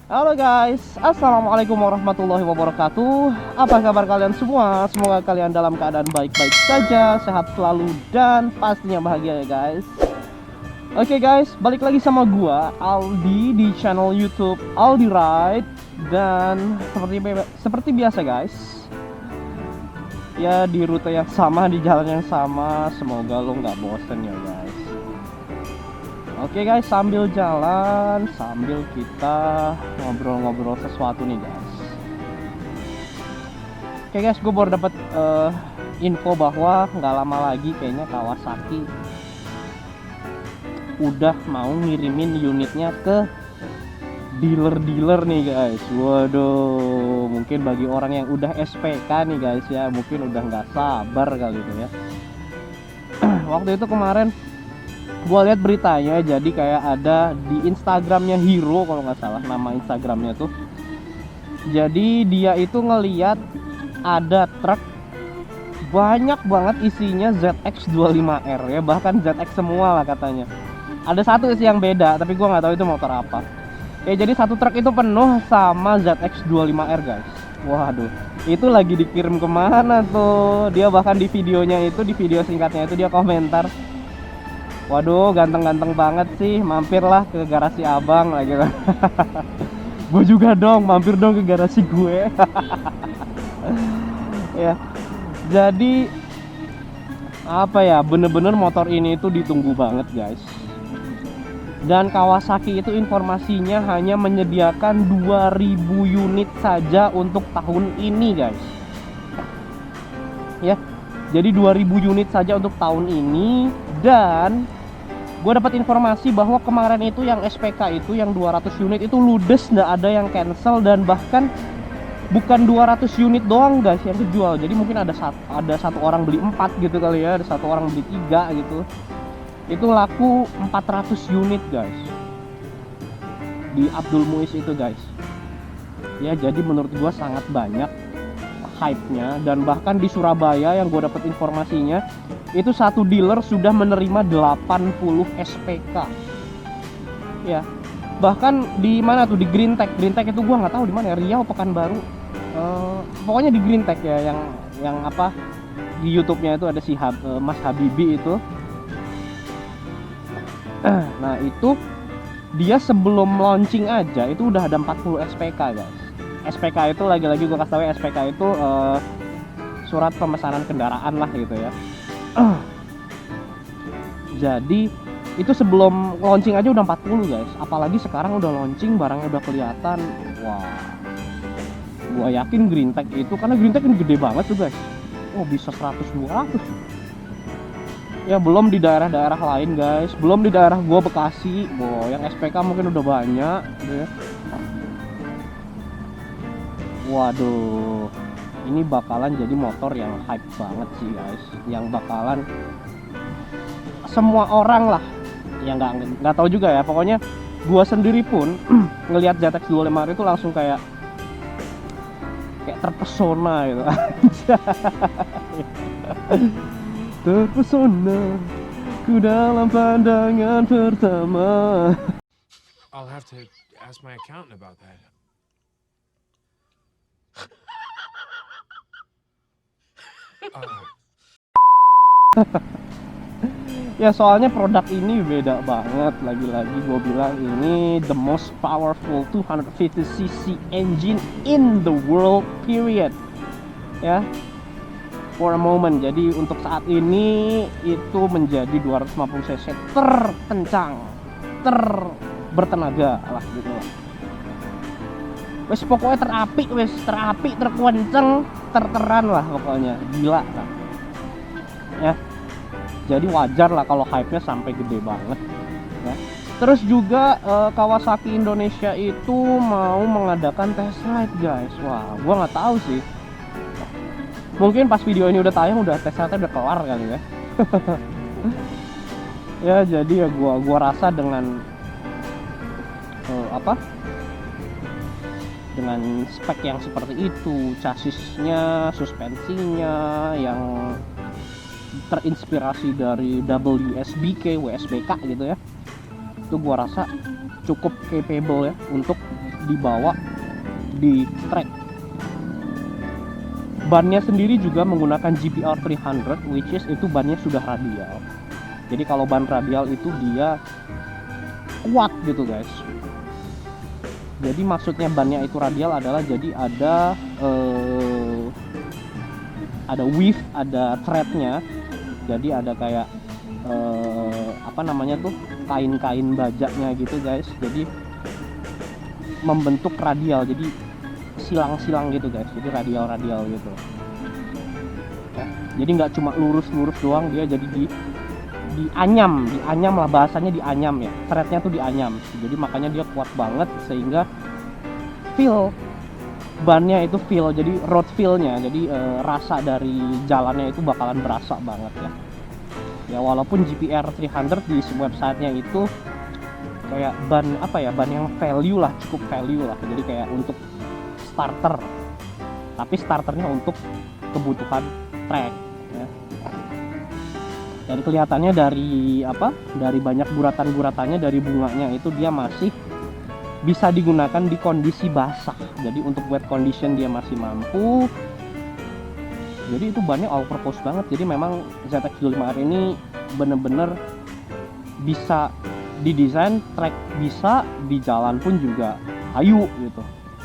Halo guys, assalamualaikum warahmatullahi wabarakatuh. Apa kabar kalian semua? Semoga kalian dalam keadaan baik-baik saja, sehat selalu dan pastinya bahagia ya guys. Oke guys, balik lagi sama gua Aldi di channel YouTube Aldi Ride. Dan seperti biasa guys, ya di rute yang sama, di jalan yang sama. Semoga lo nggak bosen ya guys. Oke guys, sambil jalan, sambil kita ngobrol-ngobrol sesuatu nih guys. Oke guys, gue baru dapat info bahwa nggak lama lagi kayaknya Kawasaki udah mau ngirimin unitnya ke dealer-dealer nih guys. Waduh, mungkin bagi orang yang udah SPK nih guys ya, mungkin udah nggak sabar kali itu ya. Waktu itu kemarin gue lihat beritanya, jadi kayak ada di Instagramnya Hero kalau nggak salah nama Instagramnya tuh. Jadi dia itu ngeliat ada truk banyak banget isinya ZX25R ya, bahkan ZX semua lah katanya. Ada satu sih yang beda, tapi gue nggak tahu itu motor apa. Ya jadi satu truk itu penuh sama ZX25R guys. Waduh, itu lagi dikirim kemana tuh? Dia bahkan di videonya itu, di video singkatnya itu dia komentar, waduh ganteng-ganteng banget sih, mampirlah ke garasi abang lagi. Gue juga dong, mampir dong ke garasi gue. Ya, jadi apa ya, bener-bener motor ini itu ditunggu banget guys. Dan Kawasaki itu informasinya hanya menyediakan 2000 unit saja untuk tahun ini guys. Ya, jadi 2000 unit saja untuk tahun ini. Dan gue dapat informasi bahwa kemarin itu yang SPK itu yang 200 unit itu ludes, nggak ada yang cancel. Dan bahkan bukan 200 unit doang guys yang kejual, jadi mungkin ada satu orang beli 4 gitu kali ya, ada satu orang beli 3 gitu. Itu laku 400 unit guys di Abdul Muiz itu guys ya. Jadi menurut gue sangat banyak hype-nya. Dan bahkan di Surabaya yang gue dapat informasinya, itu satu dealer sudah menerima 80 SPK ya. Bahkan di mana tuh, di Green Tech itu gue nggak tahu di mana ya, Riau Pekanbaru, pokoknya di Green Tech ya, yang apa, di YouTube-nya itu ada si Mas Habibi itu. Nah itu dia sebelum launching aja itu udah ada 40 SPK guys. SPK itu lagi-lagi gue kasih tau ya, SPK itu surat pemesanan kendaraan lah gitu ya. Jadi itu sebelum launching aja udah 40 guys. Apalagi sekarang udah launching, barangnya udah kelihatan. Wah, gue yakin Green Tech itu, karena Green Tech ini gede banget tuh guys. Oh bisa 100-200. Ya belum di daerah-daerah lain guys, belum di daerah gua Bekasi. Wow, yang SPK mungkin udah banyak gitu ya. Waduh, ini bakalan jadi motor yang hype banget sih guys, yang bakalan semua orang lah, yang nggak tahu juga ya, pokoknya gua sendiri pun ngelihat ZX25R itu langsung kayak terpesona gitu. Terpesona ku dalam pandangan pertama. I'll have to ask my accountant about that. Ya soalnya produk ini beda banget. Lagi-lagi gue bilang ini the most powerful 250cc engine in the world period ya, for a moment. Jadi untuk saat ini itu menjadi 250cc terkencang, bertenaga lah gitu lah. Wes pokoknya terapi, terkenceng, terteran lah pokoknya, gila lah ya. Jadi wajar lah kalau hype-nya sampai gede banget ya. Terus juga Kawasaki Indonesia itu mau mengadakan test ride guys. Wah, gua nggak tahu sih, mungkin pas video ini udah tayang udah test ride udah kelar kali ya. Ya jadi ya gua rasa dengan dengan spek yang seperti itu, chassisnya, suspensinya yang terinspirasi dari WSBK gitu ya, itu gua rasa cukup capable ya untuk dibawa di track. Bannya sendiri juga menggunakan GPR 300, which is itu bannya sudah radial. Jadi kalau ban radial itu dia kuat gitu guys. Jadi maksudnya bannya itu radial adalah jadi ada weave, ada threadnya. Jadi ada kayak apa namanya tuh, kain-kain bajaknya gitu guys. Jadi membentuk radial, jadi silang-silang gitu guys. Jadi radial gitu ya. Jadi nggak cuma lurus-lurus doang, dia jadi dianyam lah bahasanya, dianyam ya, threadnya tuh dianyam. Jadi makanya dia kuat banget sehingga feel bannya itu jadi road feel-nya, jadi rasa dari jalannya itu bakalan berasa banget ya. Ya walaupun GPR 300 di websitenya itu kayak ban apa ya, ban yang value lah, cukup value lah. Jadi kayak untuk starter, tapi starternya untuk kebutuhan track ya. Dan kelihatannya dari banyak guratan-guratannya, dari bunganya itu dia masih bisa digunakan di kondisi basah. Jadi untuk wet condition dia masih mampu. Jadi itu bannya all purpose banget. Jadi memang ZX25R ini bener-bener bisa didesain track, bisa di jalan pun juga hayu gitu.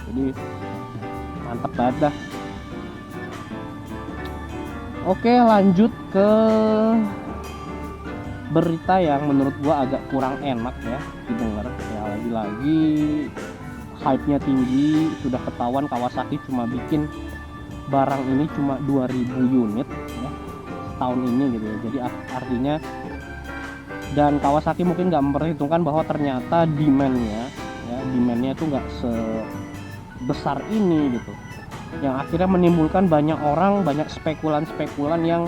Jadi mantep banget dah. Oke, lanjut ke berita yang menurut gua agak kurang enak ya didengar. Ya lagi-lagi hype-nya tinggi, sudah ketahuan Kawasaki cuma bikin barang ini cuma 2000 unit ya tahun ini gitu ya. Jadi artinya, dan Kawasaki mungkin nggak memperhitungkan bahwa ternyata demandnya itu nggak sebesar ini gitu, yang akhirnya menimbulkan banyak orang, banyak spekulan yang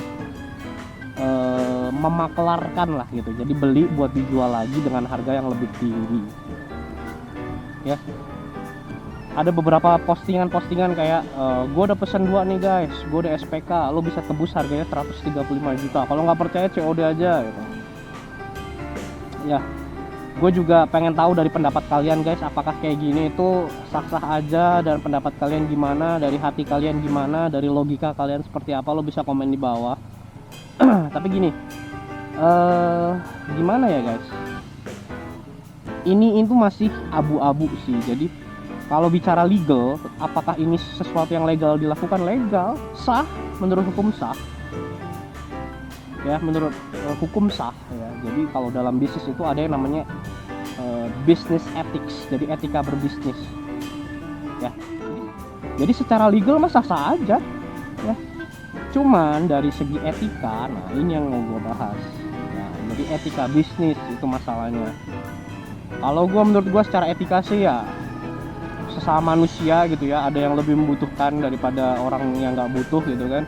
memaklarkan lah gitu. Jadi beli buat dijual lagi dengan harga yang lebih tinggi ya. Ada beberapa postingan kayak gue udah pesen 2 nih guys, gue udah SPK, lo bisa tebus harganya 135 juta, kalau nggak percaya COD aja gitu ya. Gue juga pengen tahu dari pendapat kalian guys, apakah kayak gini itu sah-sah aja, dan pendapat kalian gimana, dari hati kalian gimana, dari logika kalian seperti apa, lo bisa komen di bawah. Tapi gini, gimana ya guys, ini itu masih abu-abu sih. Jadi kalau bicara legal, apakah ini sesuatu yang legal dilakukan? Legal, sah, menurut hukum sah ya, menurut hukum sah ya. Jadi kalau dalam bisnis itu ada yang namanya business ethics, jadi etika berbisnis ya. Jadi secara legal mah sah-sah aja ya. Cuman dari segi etika, nah ini yang mau gue bahas ya. Jadi etika bisnis itu masalahnya. Kalau gue, menurut gue secara etika sih ya, sesama manusia gitu ya, ada yang lebih membutuhkan daripada orang yang nggak butuh gitu kan.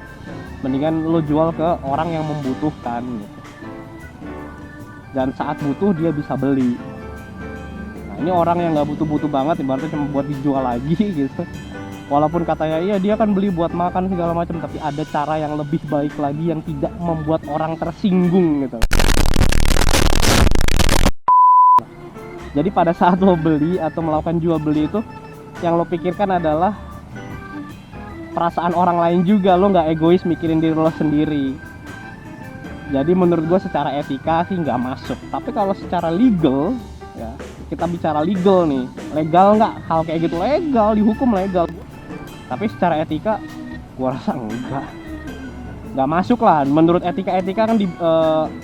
Mendingan lo jual ke orang yang membutuhkan gitu, dan saat butuh dia bisa beli. Nah ini orang yang nggak butuh-butuh banget, ibaratnya cuma buat dijual lagi gitu. Walaupun katanya iya dia kan beli buat makan segala macam, tapi ada cara yang lebih baik lagi yang tidak membuat orang tersinggung gitu. Jadi pada saat lo beli atau melakukan jual beli itu, yang lo pikirkan adalah perasaan orang lain juga, lo nggak egois mikirin diri lo sendiri. Jadi menurut gue secara etika sih nggak masuk. Tapi kalau secara legal ya, kita bicara legal nih, legal nggak hal kayak gitu? Legal, dihukum legal. Tapi secara etika gue rasa nggak masuk lah. Menurut etika kan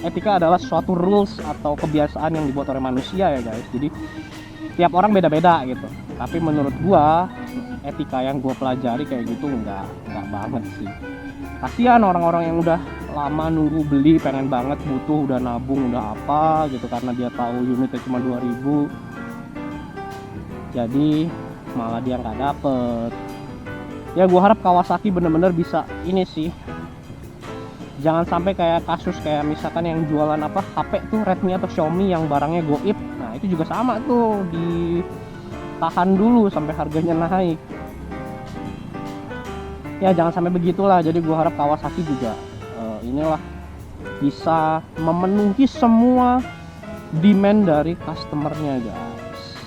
etika adalah suatu rules atau kebiasaan yang dibuat oleh manusia ya guys. Jadi tiap orang beda-beda gitu. Tapi menurut gua etika yang gua pelajari kayak gitu nggak banget sih. Kasihan orang-orang yang udah lama nunggu beli, pengen banget, butuh, udah nabung, udah apa gitu, karena dia tahu unitnya cuma 2000. Jadi malah dia nggak dapet. Ya gua harap Kawasaki bener-bener bisa ini sih. Jangan sampai kayak kasus kayak misalkan yang jualan HP tuh Redmi atau Xiaomi yang barangnya goib. Nah itu juga sama tuh, ditahan dulu sampai harganya naik. Ya jangan sampai begitulah. Jadi gue harap Kawasaki juga inilah bisa memenuhi semua demand dari customernya guys.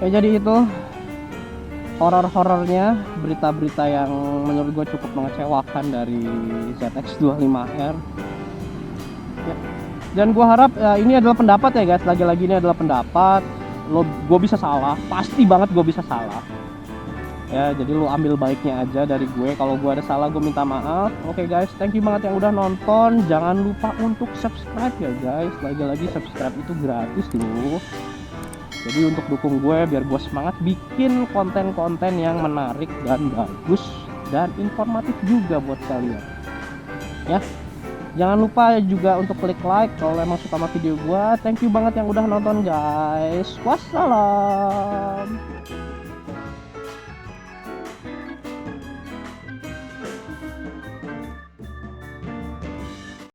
Ya jadi itu horor-horornya, berita-berita yang menurut gue cukup mengecewakan dari ZX25R ya. Dan gue harap ini adalah pendapat ya guys, lagi-lagi ini adalah pendapat. Gue bisa salah, pasti banget gue bisa salah ya, jadi lo ambil baiknya aja dari gue. Kalau gue ada salah gue minta maaf. Oke guys, thank you banget yang udah nonton. Jangan lupa untuk subscribe ya guys, lagi-lagi subscribe itu gratis loh. Jadi untuk dukung gue biar gue semangat bikin konten-konten yang menarik dan bagus dan informatif juga buat kalian ya. Jangan lupa juga untuk klik like kalau emang suka sama video gue. Thank you banget yang udah nonton guys. Wassalam.